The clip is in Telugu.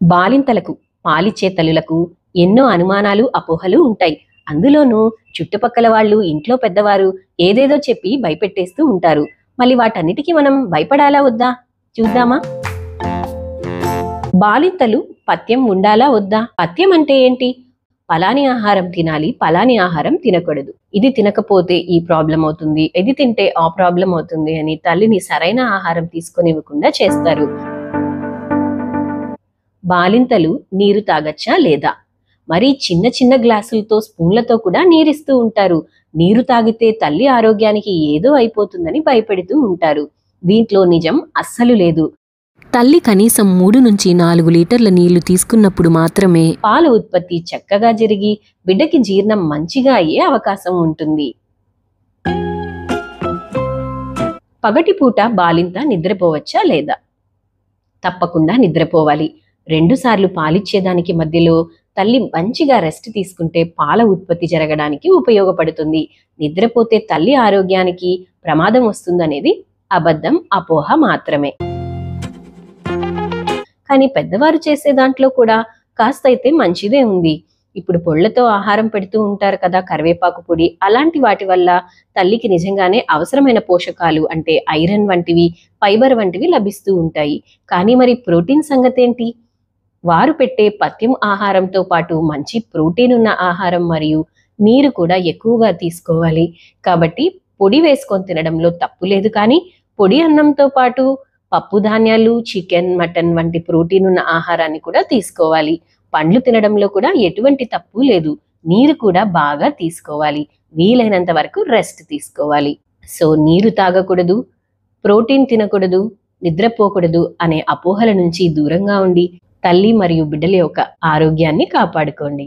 బాలింతలకు, పాలిచ్చే తల్లులకు ఎన్నో అనుమానాలు, అపోహలు ఉంటాయి. అందులోనూ చుట్టుపక్కల వాళ్ళు, ఇంట్లో పెద్దవారు ఏదేదో చెప్పి భయపెట్టేస్తూ ఉంటారు. మళ్ళీ వాటన్నిటికీ మనం భయపడాలా వద్దా? చూద్దామా? బాలింతలు పథ్యం ఉండాలా వద్దా? పథ్యం అంటే ఏంటి? పలాని ఆహారం తినాలి, పలాని ఆహారం తినకూడదు, ఇది తినకపోతే ఈ ప్రాబ్లం అవుతుంది, ఇది తింటే ఆ ప్రాబ్లం అవుతుంది అని తల్లిని సరైన ఆహారం తీసుకొనివ్వకుండా చేస్తారు. బాలింతలు నీరు తాగచ్చా లేదా? మరి చిన్న చిన్న గ్లాసులతో, స్పూన్లతో కూడా నీరిస్తూ ఉంటారు. నీరు తాగితే తల్లి ఆరోగ్యానికి ఏదో అయిపోతుందని భయపెడుతూ ఉంటారు. దీంట్లో నిజం అస్సలు లేదు. తల్లి కనీసం 3 నుంచి 4 లీటర్ల నీళ్లు తీసుకున్నప్పుడు మాత్రమే పాల ఉత్పత్తి చక్కగా జరిగి బిడ్డకి జీర్ణం మంచిగా అయ్యే అవకాశం ఉంటుంది. పగటిపూట బాలింత నిద్రపోవచ్చా లేదా? తప్పకుండా నిద్రపోవాలి. 2 సార్లు పాలిచ్చేదానికి మధ్యలో తల్లి మంచిగా రెస్ట్ తీసుకుంటే పాల ఉత్పత్తి జరగడానికి ఉపయోగపడుతుంది. నిద్రపోతే తల్లి ఆరోగ్యానికి ప్రమాదం వస్తుందనేది అబద్ధం, అపోహ మాత్రమే. కానీ పెద్దవారు చేసే దాంట్లో కూడా కాస్త అయితే మంచిదే ఉంది. ఇప్పుడు పొళ్లతో ఆహారం పెడుతూ ఉంటారు కదా, కరివేపాకు పొడి, అలాంటి వాటి వల్ల తల్లికి నిజంగానే అవసరమైన పోషకాలు అంటే ఐరన్ వంటివి, ఫైబర్ వంటివి లభిస్తూ ఉంటాయి. కానీ మరి ప్రోటీన్ సంగతి ఏంటి? వారు పెట్టే పథ్యం ఆహారంతో పాటు మంచి ప్రోటీన్ ఉన్న ఆహారం మరియు నీరు కూడా ఎక్కువగా తీసుకోవాలి. కాబట్టి పొడి వేసుకొని తినడంలో తప్పు లేదు. కానీ పొడి అన్నంతో పాటు పప్పు ధాన్యాలు, చికెన్, మటన్ వంటి ప్రోటీన్ ఉన్న ఆహారాన్ని కూడా తీసుకోవాలి. పండ్లు తినడంలో కూడా ఎటువంటి తప్పు లేదు. నీరు కూడా బాగా తీసుకోవాలి. వీలైనంత వరకు రెస్ట్ తీసుకోవాలి. సో నీరు తాగకూడదు, ప్రోటీన్ తినకూడదు, నిద్రపోకూడదు అనే అపోహల నుంచి దూరంగా ఉండి తల్లి మరియు బిడ్డల యొక్క ఆరోగ్యాన్ని కాపాడుకోండి.